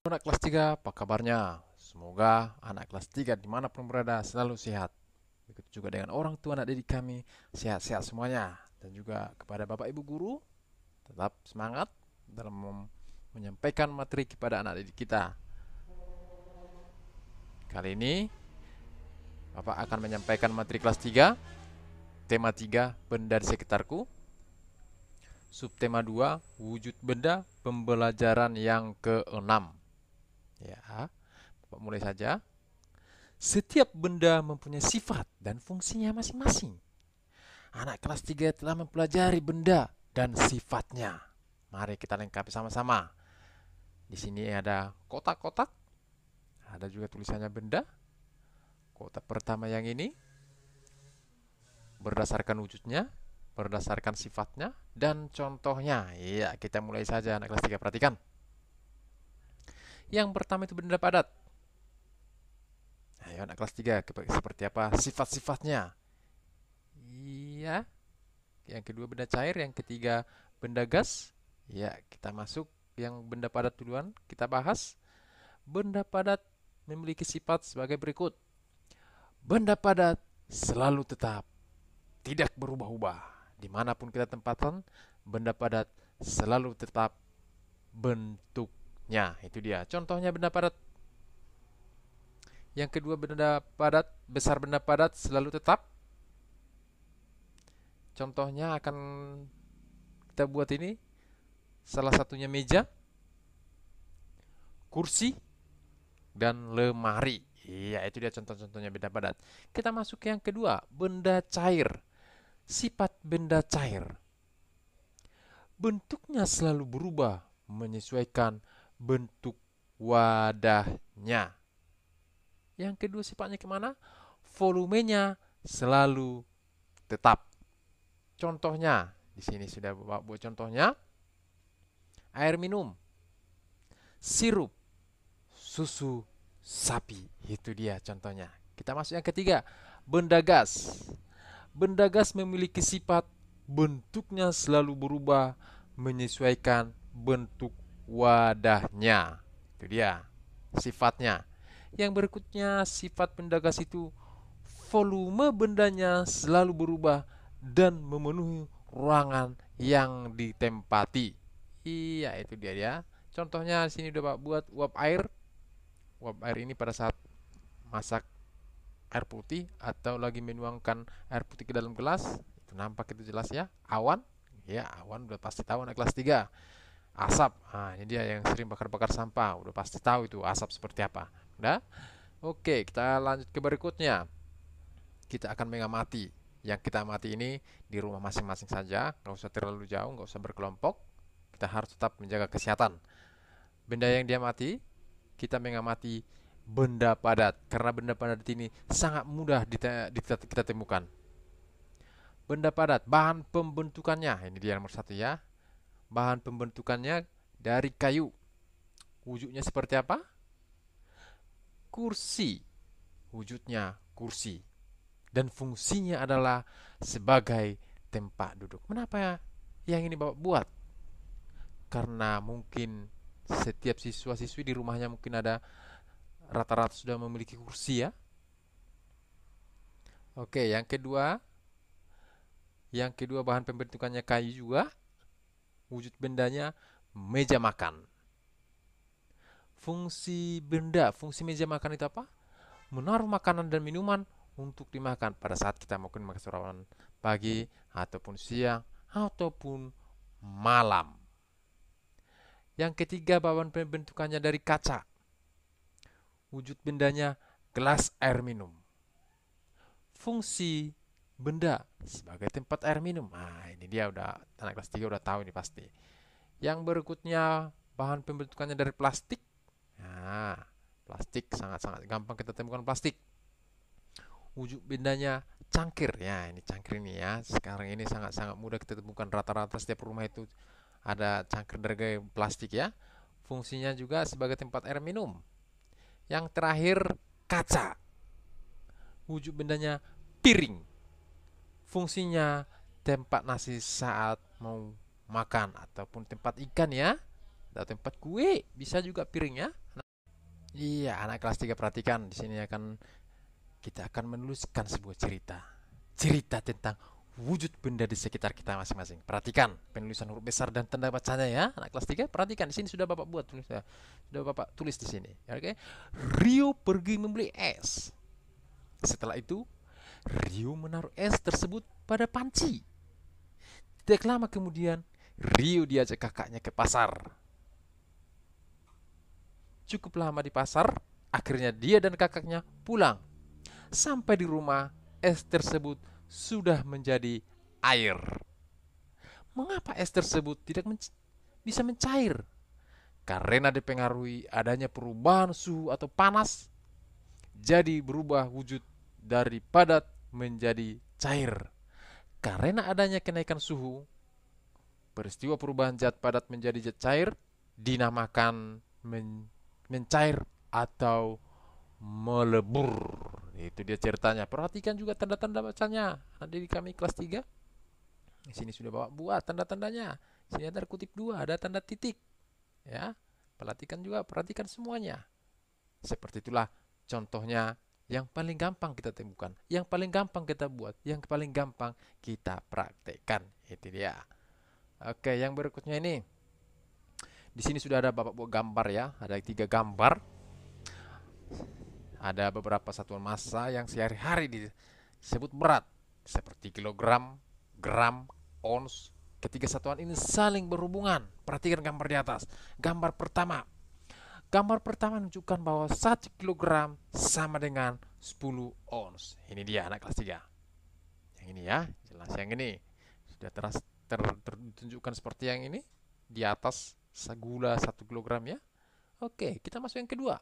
Anak kelas 3, apa kabarnya? Semoga anak kelas 3 dimanapun berada selalu sehat. Begitu juga dengan orang tua anak didik kami, sehat-sehat semuanya. Dan juga kepada Bapak Ibu Guru, tetap semangat dalam menyampaikan materi kepada anak didik kita. Kali ini, Bapak akan menyampaikan materi kelas 3, tema 3, benda di sekitarku. Subtema 2, wujud benda, pembelajaran yang ke-6. Ya, Bapak mulai saja. Setiap benda mempunyai sifat dan fungsinya masing-masing. Anak kelas 3 telah mempelajari benda dan sifatnya. Mari kita lengkapi sama-sama. Di sini ada kotak-kotak. Ada juga tulisannya benda. Kotak pertama yang ini berdasarkan wujudnya, berdasarkan sifatnya, dan contohnya. Iya, kita mulai saja anak kelas 3, perhatikan. Yang pertama itu benda padat. Ayo anak kelas 3, seperti apa sifat-sifatnya? Iya. Yang kedua benda cair, yang ketiga benda gas. Ya, kita masuk yang benda padat duluan, kita bahas. Benda padat memiliki sifat sebagai berikut. Benda padat selalu tetap, tidak berubah-ubah. Dimanapun kita tempatkan, benda padat selalu tetap bentuknya. Itu dia. Contohnya benda padat. Yang kedua benda padat, besar benda padat selalu tetap. Contohnya akan kita buat ini. Salah satunya meja, kursi, dan lemari. Iya, itu dia contoh-contohnya benda padat. Kita masuk ke yang kedua, benda cair. Sifat benda cair. Bentuknya selalu berubah menyesuaikan bentuk wadahnya. Yang kedua sifatnya kemana? Volumenya selalu tetap. Contohnya, di sini sudah buat contohnya. Air minum, sirup, susu sapi. Itu dia contohnya. Kita masuk yang ketiga, benda gas. Benda gas memiliki sifat bentuknya selalu berubah menyesuaikan bentuk wadahnya. Itu dia sifatnya. Yang berikutnya sifat benda gas itu volume bendanya selalu berubah dan memenuhi ruangan yang ditempati. Iya, itu dia ya. Contohnya di sini udah Pak buat uap air. Uap air ini pada saat masak air putih atau lagi menuangkan air putih ke dalam gelas, itu nampak itu jelas ya. Awan, ya awan udah pasti tahu anak kelas 3. Asap, nah ini dia yang sering bakar-bakar sampah, udah pasti tahu itu asap seperti apa. Udah? Oke, kita lanjut ke berikutnya. Kita akan mengamati. Yang kita amati ini di rumah masing-masing saja, nggak usah terlalu jauh, nggak usah berkelompok. Kita harus tetap menjaga kesehatan. Benda yang diamati, kita mengamati benda padat. Karena benda padat ini sangat mudah kita temukan. Benda padat, bahan pembentukannya, ini dia nomor 1 ya. Bahan pembentukannya dari kayu. Wujudnya seperti apa? Kursi. Wujudnya kursi. Dan fungsinya adalah sebagai tempat duduk. Kenapa yang ini Bapak buat? Karena mungkin setiap siswa-siswi di rumahnya mungkin ada rata-rata sudah memiliki kursi ya. Oke, yang kedua bahan pembentukannya kayu juga. Wujud bendanya meja makan. Fungsi meja makan itu apa? Menaruh makanan dan minuman untuk dimakan pada saat kita mungkin makan sarapan pagi ataupun siang ataupun malam. Yang ketiga, bahan pembentukannya dari kaca. Wujud bendanya gelas air minum. Fungsi benda sebagai tempat air minum. Nah, ini dia udah anak kelas 3 udah tahu ini pasti. Yang berikutnya bahan pembentukannya dari plastik. Nah, plastik sangat-sangat gampang kita temukan plastik. Wujud bendanya cangkir. Ya, ini cangkir ini ya. Sekarang ini sangat-sangat mudah kita temukan, rata-rata setiap rumah itu ada cangkir dari plastik ya. Fungsinya juga sebagai tempat air minum. Yang terakhir kaca. Wujud bendanya piring. Fungsinya tempat nasi saat mau makan ataupun tempat ikan ya, atau tempat kue, bisa juga piring ya. Iya, anak kelas 3 perhatikan. Di sini kita akan menuliskan sebuah cerita. Cerita tentang wujud benda di sekitar kita masing-masing. Perhatikan penulisan huruf besar dan tanda bacanya ya. Anak kelas 3 perhatikan, di sini sudah Bapak buat tulis ya. Sudah Bapak tulis di sini. Oke. Rio pergi membeli es. Setelah itu, Rio menaruh es tersebut pada panci. Tidak lama kemudian, Rio diajak kakaknya ke pasar. Cukup lama di pasar, akhirnya dia dan kakaknya pulang. Sampai di rumah, es tersebut sudah menjadi air. Mengapa es tersebut tidak bisa mencair? Karena dipengaruhi adanya perubahan suhu atau panas, jadi berubah wujud dari padat menjadi cair. Karena adanya kenaikan suhu, peristiwa perubahan zat padat menjadi zat cair dinamakan mencair atau melebur. Itu dia ceritanya. Perhatikan juga tanda-tanda bacanya. Nanti di kami kelas 3. Di sini sudah bawa buat tanda-tandanya. Sini ada kutip 2, ada tanda titik. Ya. Perhatikan juga, perhatikan semuanya. Seperti itulah contohnya yang paling gampang kita temukan, yang paling gampang kita buat, yang paling gampang kita praktekkan. Itu dia. Oke, yang berikutnya ini. Di sini sudah ada Bapak buat gambar ya. Ada 3 gambar. Ada beberapa satuan massa yang sehari-hari disebut berat, seperti kilogram, gram, ons. Ketiga satuan ini saling berhubungan. Perhatikan gambar di atas. Gambar pertama. Gambar pertama menunjukkan bahwa 1 kilogram sama dengan 10 ons. Ini dia anak kelas 3. Yang ini ya, jelas yang ini. Sudah tertunjukkan seperti yang ini. Di atas gula 1 kilogram ya. Oke, kita masuk yang kedua.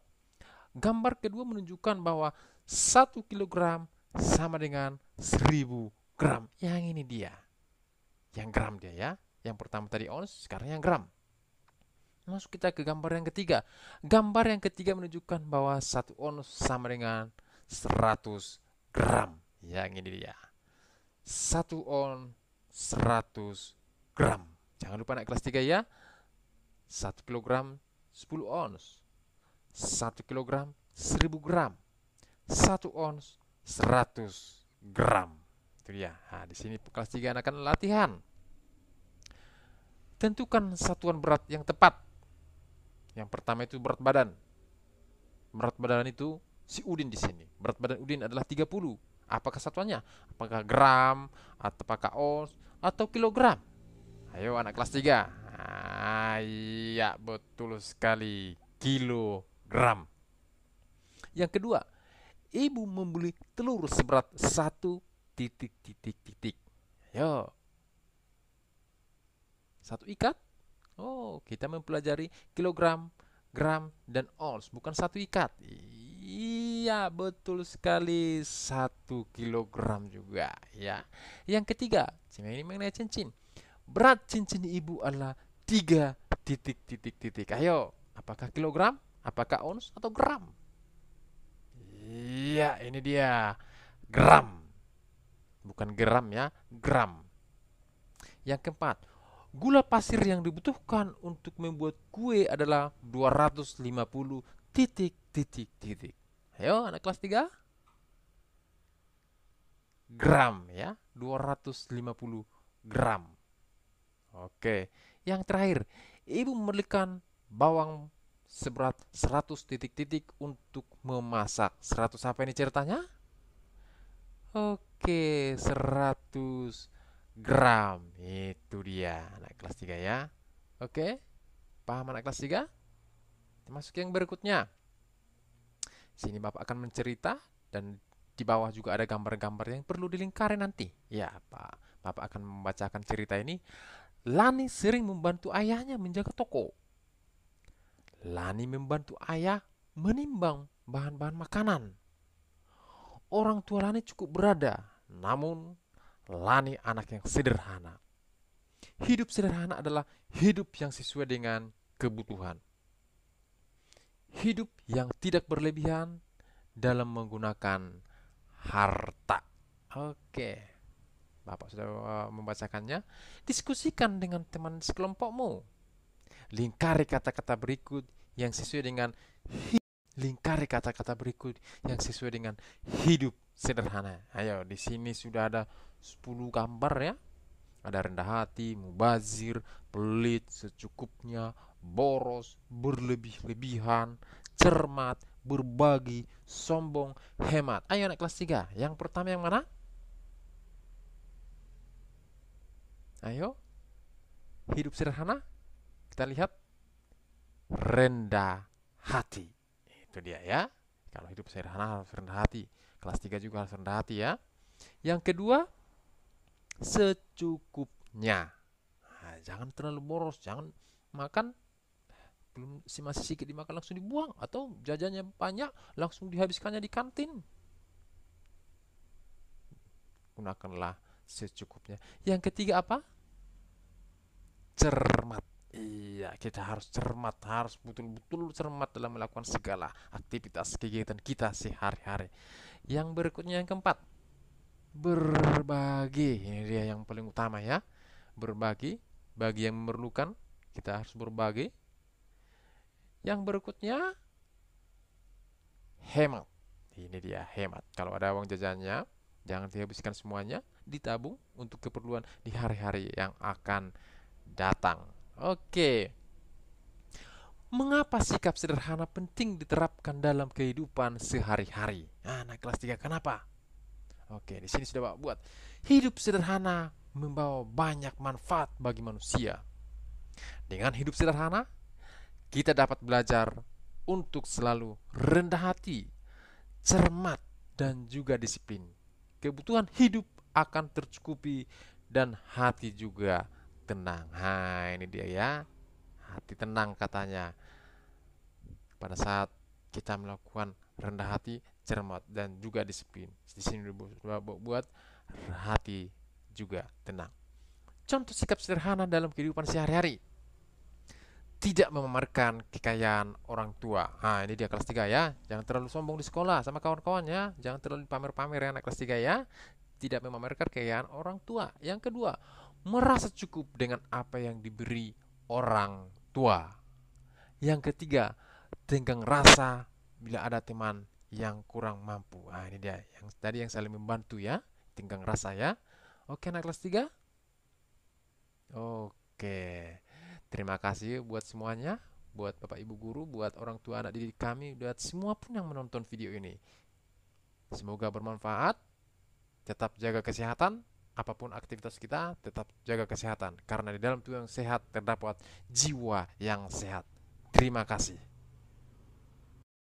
Gambar kedua menunjukkan bahwa 1 kilogram sama dengan 1000 gram. Yang ini dia. Yang gram dia ya. Yang pertama tadi ons, sekarang yang gram. Masuk kita ke gambar yang ketiga. Gambar yang ketiga menunjukkan bahwa 1 ons sama dengan 100 gram. Yang ini dia. 1 ons 100 gram. Jangan lupa naik kelas 3 ya. 1 kilogram 10 ons. 1 kilogram 1000 gram. 1 ons 100 gram. Itu dia. Nah, di sini kelas 3 akan latihan. Tentukan satuan berat yang tepat. Yang pertama itu berat badan. Berat badan itu si Udin di sini. Berat badan Udin adalah 30. Apakah satuannya? Apakah gram, atau apakah ons, atau kilogram? Ayo anak kelas 3. Iya, betul sekali. Kilogram. Yang kedua, ibu membeli telur seberat 1 titik titik titik. Ayo. 1 ikat. Oh, kita mempelajari kilogram, gram, dan ons, bukan 1 ikat. Iya, betul sekali. 1 kilogram juga ya. Yang ketiga, ini mengenai cincin. Berat cincin ibu adalah 3 titik titik titik. Ayo, apakah kilogram, apakah ons, atau gram? Iya, ini dia. Gram. Bukan gram ya, gram. Yang keempat, gula pasir yang dibutuhkan untuk membuat kue adalah 250 titik titik titik. Ayo, anak kelas 3. Gram ya, 250 gram. Oke, yang terakhir, ibu memerlukan bawang seberat 100 titik-titik untuk memasak. 100 apa ini ceritanya? Oke, 100 gram. Itu dia anak kelas 3 ya. Oke, paham anak kelas 3? Kita masuk yang berikutnya. Sini Bapak akan mencerita dan di bawah juga ada gambar-gambar yang perlu dilingkari nanti. Ya, Pak. Bapak akan membacakan cerita ini. Lani sering membantu ayahnya menjaga toko. Lani membantu ayah menimbang bahan-bahan makanan. Orang tua Lani cukup berada, namun Lani anak yang sederhana. Hidup sederhana adalah hidup yang sesuai dengan kebutuhan. hidup yang tidak berlebihan dalam menggunakan harta. Oke, Bapak sudah membacakannya. Diskusikan dengan teman sekelompokmu. Lingkari kata-kata berikut yang sesuai dengan lingkari kata-kata berikut yang sesuai dengan hidup sederhana. Ayo, di sini sudah ada 10 gambar ya. Ada rendah hati, mubazir, pelit, secukupnya, boros, berlebih-lebihan, cermat, berbagi, sombong, hemat. Ayo naik kelas 3. Yang pertama yang mana? Ayo, hidup sederhana. Kita lihat rendah hati. Itu dia ya. Kalau hidup sederhana harus rendah hati. Kelas 3 juga harus rendah hati ya. Yang kedua, secukupnya. Nah, jangan terlalu boros, jangan makan belum masih sedikit dimakan langsung dibuang, atau jajannya banyak langsung dihabiskannya di kantin. Gunakanlah secukupnya. Yang ketiga apa? Cermat. Iya, kita harus cermat, harus betul-betul cermat dalam melakukan segala aktivitas kegiatan kita sehari-hari. Yang berikutnya yang keempat, berbagi. Ini dia yang paling utama ya. Berbagi, bagi yang memerlukan, kita harus berbagi. Yang berikutnya, hemat. Ini dia hemat. Kalau ada uang jajannya, jangan dihabiskan semuanya, ditabung untuk keperluan di hari-hari yang akan datang. Oke. Mengapa sikap sederhana penting diterapkan dalam kehidupan sehari-hari? Nah, kelas 3 kenapa? Oke, di sini sudah Bapak buat. Hidup sederhana membawa banyak manfaat bagi manusia. Dengan hidup sederhana, kita dapat belajar untuk selalu rendah hati, cermat, dan juga disiplin. Kebutuhan hidup akan tercukupi dan hati juga tenang. Nah, ini dia ya. Hati tenang katanya. Pada saat kita melakukan rendah hati, cermat, dan juga disiplin. Di sini buat hati juga tenang. Contoh sikap sederhana dalam kehidupan sehari-hari. Tidak memamerkan kekayaan orang tua. Nah, ini dia kelas 3 ya. Jangan terlalu sombong di sekolah sama kawan-kawannya. Jangan terlalu pamer-pamer ya anak kelas 3 ya. Tidak memamerkan kekayaan orang tua. Yang kedua, merasa cukup dengan apa yang diberi orang tua. Yang ketiga, tenggang rasa bila ada teman yang kurang mampu. Nah, ini dia yang tadi yang saling membantu ya. Tenggang rasa ya. Oke, anak kelas 3. Oke. Terima kasih buat semuanya, buat Bapak Ibu guru, buat orang tua anak didik kami, buat semua pun yang menonton video ini. Semoga bermanfaat. Tetap jaga kesehatan, apapun aktivitas kita, tetap jaga kesehatan. Karena di dalam tubuh yang sehat terdapat jiwa yang sehat. Terima kasih.